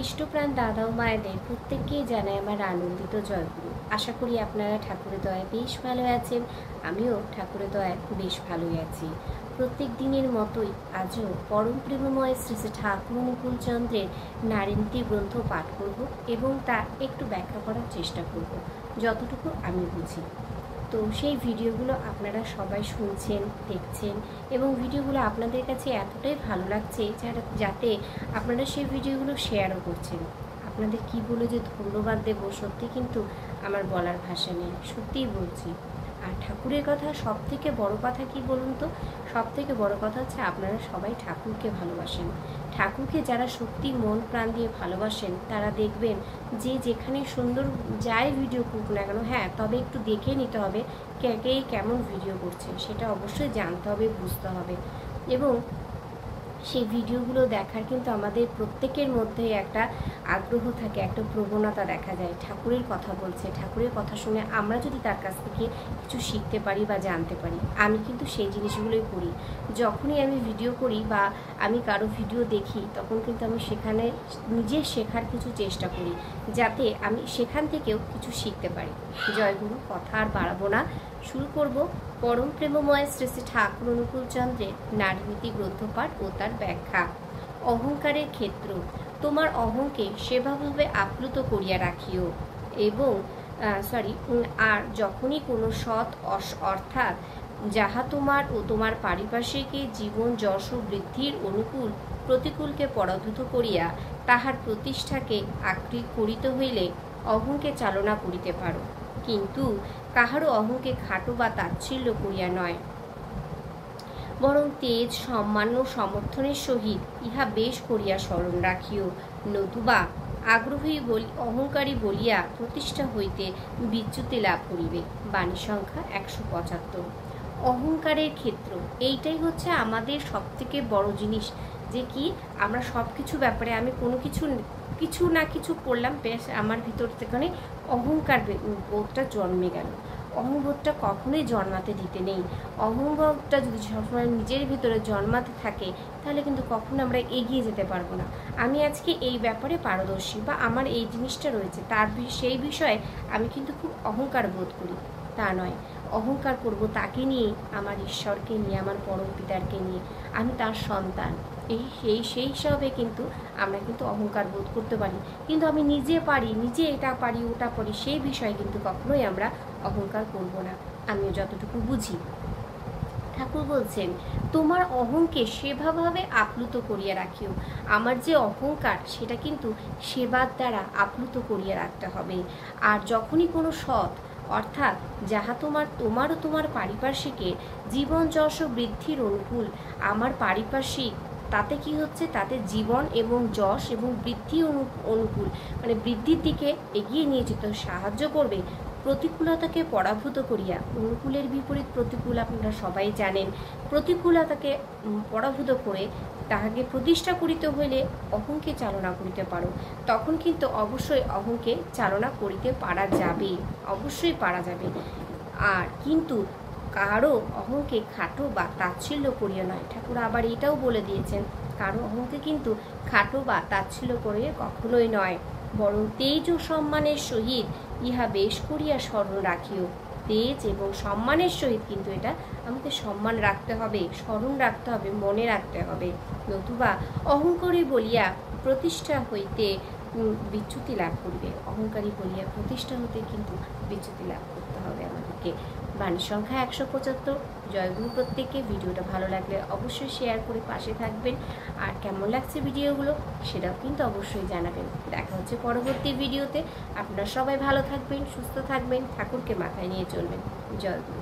ইষ্টপ্রাণ দাদা ও মায়েদের প্রত্যেককেই জানাই আমার আনন্দিত জয়গুরু। আশা করি আপনারা ঠাকুরের দয়ায় বেশ ভালো আছেন। আমিও ঠাকুরের দয়ায় বেশ ভালোই আছি। প্রত্যেক দিনের মতোই আজও পরম প্রেমময় শ্রী শ্রী ঠাকুর অনুকূল চন্দ্রের নারায়ণী গ্রন্থ পাঠ করব এবং তা একটু ব্যাখ্যা করার চেষ্টা করব যতটুকু আমি বুঝি। তো সেই ভিডিওগুলো আপনারা সবাই শুনছেন, দেখছেন এবং ভিডিওগুলো আপনাদের কাছে এতটাই ভালো লাগছে যাতে আপনারা সেই ভিডিওগুলো শেয়ারও করছেন। আপনাদের কি বলে যে ধন্যবাদ দেব, সত্যি কিন্তু আমার বলার ভাষা নেই, সত্যিই বলছি। আর ঠাকুরের কথা সব থেকে বড় কথা কি বলুন তো, সব থেকে বড় কথা হচ্ছে আপনারা সবাই ঠাকুরকে ভালোবাসেন। ঠাকুরকে যারা সত্যি মন প্রাণ দিয়ে ভালোবাসেন তারা দেখবেন যে যেখানে সুন্দর যাই ভিডিও করুক না কেন, হ্যাঁ তবে একটু দেখে নিতে হবে কে কেমন ভিডিও করছে, সেটা অবশ্যই জানতে হবে, বুঝতে হবে। এবং সেই ভিডিওগুলো দেখার কিন্তু আমাদের প্রত্যেকের মধ্যে একটা আগ্রহ থাকে, একটা প্রবণতা দেখা যায়। ঠাকুরের কথা বলছে, ঠাকুরের কথা শুনে আমরা যদি তার কাছ থেকে কিছু শিখতে পারি বা জানতে পারি, আমি কিন্তু সেই জিনিসগুলোই করি। যখনই আমি ভিডিও করি বা আমি কারো ভিডিও দেখি তখন কিন্তু আমি সেখানে নিজে শেখার কিছু চেষ্টা করি, যাতে আমি সেখান থেকেও কিছু শিখতে পারি। জয়গুরু, কথা আর বাড়াবো না, শুরু করব পরম প্রেমময় শ্রী শ্রী ঠাকুর অনুকূল চন্দ্রের নারীনীতি গ্রন্থপাঠ ও তার ব্যাখ্যা। অহংকারের ক্ষেত্র, তোমার অহংকে সেভাবে আপ্লুত করিয়া রাখিও এবং আর যখনই কোনো সৎ অর্থাৎ যাহা তোমার ও তোমার পারিপার্শ্বিকে জীবন যশ বৃদ্ধির অনুকূল প্রতিকূলকে পরাভূত করিয়া তাহার প্রতিষ্ঠাকে আক্রিয় করিতে হইলে অহংকে চালনা করিতে পারো, কিন্তু কাহারও অহংকে খাটো বা তাচ্ছিল্য করিয়া নয়, বরং তেজ সম্মান ও সমর্থনের সহিত ইহা বেশ করিয়া স্মরণ রাখিও, নতুবা আগ্রহী অহংকারী বলিয়া প্রতিষ্ঠা হইতে বিচ্যুতি লাভ করিবে। বাণী সংখ্যা 175। অহংকারের ক্ষেত্র, এইটাই হচ্ছে আমাদের সব থেকে বড় জিনিস, যে কি আমরা সব কিছু ব্যাপারে আমি কোনো কিছু না কিছু করলাম, বেশ আমার ভিতর থেকে অহংকার বোধটা জন্মে গেল। অহংবোধটা কখনোই জন্মাতে দিতে নেই। অহংবোধটা যদি সবসময় নিজের ভিতরে জন্মাতে থাকে তাহলে কিন্তু কখনো আমরা এগিয়ে যেতে পারবো না। আমি আজকে এই ব্যাপারে পারদর্শী বা আমার এই জিনিসটা রয়েছে, সেই বিষয়ে আমি কিন্তু খুব অহংকার বোধ করি, তা নয়। অহংকার করব তাকে নিয়ে, আমার ঈশ্বরকে নিয়ে, আমার পরম পিতারকে নিয়ে, আমি তার সন্তান, সেই হিসাবে কিন্তু আমরা কিন্তু অহংকার বোধ করতে পারি। কিন্তু আমি নিজে পারি, নিজে এটা পারি ওটা পারি, সেই বিষয়ে কিন্তু কখনোই আমরা অহংকার করব না, আমিও যতটুকু বুঝি। ঠাকুর বলছেন তোমার অহংকে সেভাবে আপ্লুত করিয়া রাখিও। আমার যে অহংকার সেটা কিন্তু সেবার দ্বারা আপ্লুত করিয়া রাখতে হবে। আর যখনই কোনো সৎ অর্থাৎ যাহা তোমার ও তোমার পারিপার্শ্বিকের জীবন যশ বৃদ্ধির অনুকূল, আমার পারিপার্শ্বিক তাতে কি হচ্ছে, তাতে জীবন এবং যশ এবং বৃদ্ধি অনুকূল, মানে বৃদ্ধির দিকে এগিয়ে নিয়ে যেতে সাহায্য করবে, প্রতিকূলতাকে পরাভূত করিয়া, অনুকূলের বিপরীত প্রতিকূল আপনারা সবাই জানেন, প্রতিকূলতাকে পরাভূত করে তাহাকে প্রতিষ্ঠা করিতে হইলে অহংকে চালনা করিতে পারো, তখন কিন্তু অবশ্যই অহংকে চালনা করিতে পারা যাবে, অবশ্যই পারা যাবে। আর কিন্তু কারো অহংকে খাটো বা তাচ্ছিল্য করিয়া নয়। ঠাকুর আবার এটাও বলে দিয়েছেন, কারো অহংকে কিন্তু খাটো বা তাচ্ছিল্য করিয়া কখনোই নয়, বরং তেজ ও সম্মানের সহিত ইহা বেশ করিয়া স্মরণ রাখিও। তেজ এবং সম্মানের সহিত কিন্তু এটা আমাকে সম্মান রাখতে হবে, স্মরণ রাখতে হবে, মনে রাখতে হবে, নতুবা অহংকারী বলিয়া প্রতিষ্ঠা হইতে বিচ্যুতি লাভ করবে। অহংকারী বলিয়া প্রতিষ্ঠা হতে কিন্তু বিচ্যুতি লাভ করতে হবে আমাদেরকে। বাণী সংখ্যা 175। জয়গুরু প্রত্যেককে। ভিডিওটা ভালো লাগলে অবশ্যই শেয়ার করে পাশে থাকবেন, আর কেমন লাগছে ভিডিওগুলো সেটাও কিন্তু অবশ্যই জানাবেন। দেখা হচ্ছে পরবর্তী ভিডিওতে। আপনারা সবাই ভালো থাকবেন, সুস্থ থাকবেন, ঠাকুরকে মাথায় নিয়ে চলবেন। জয়গুরু।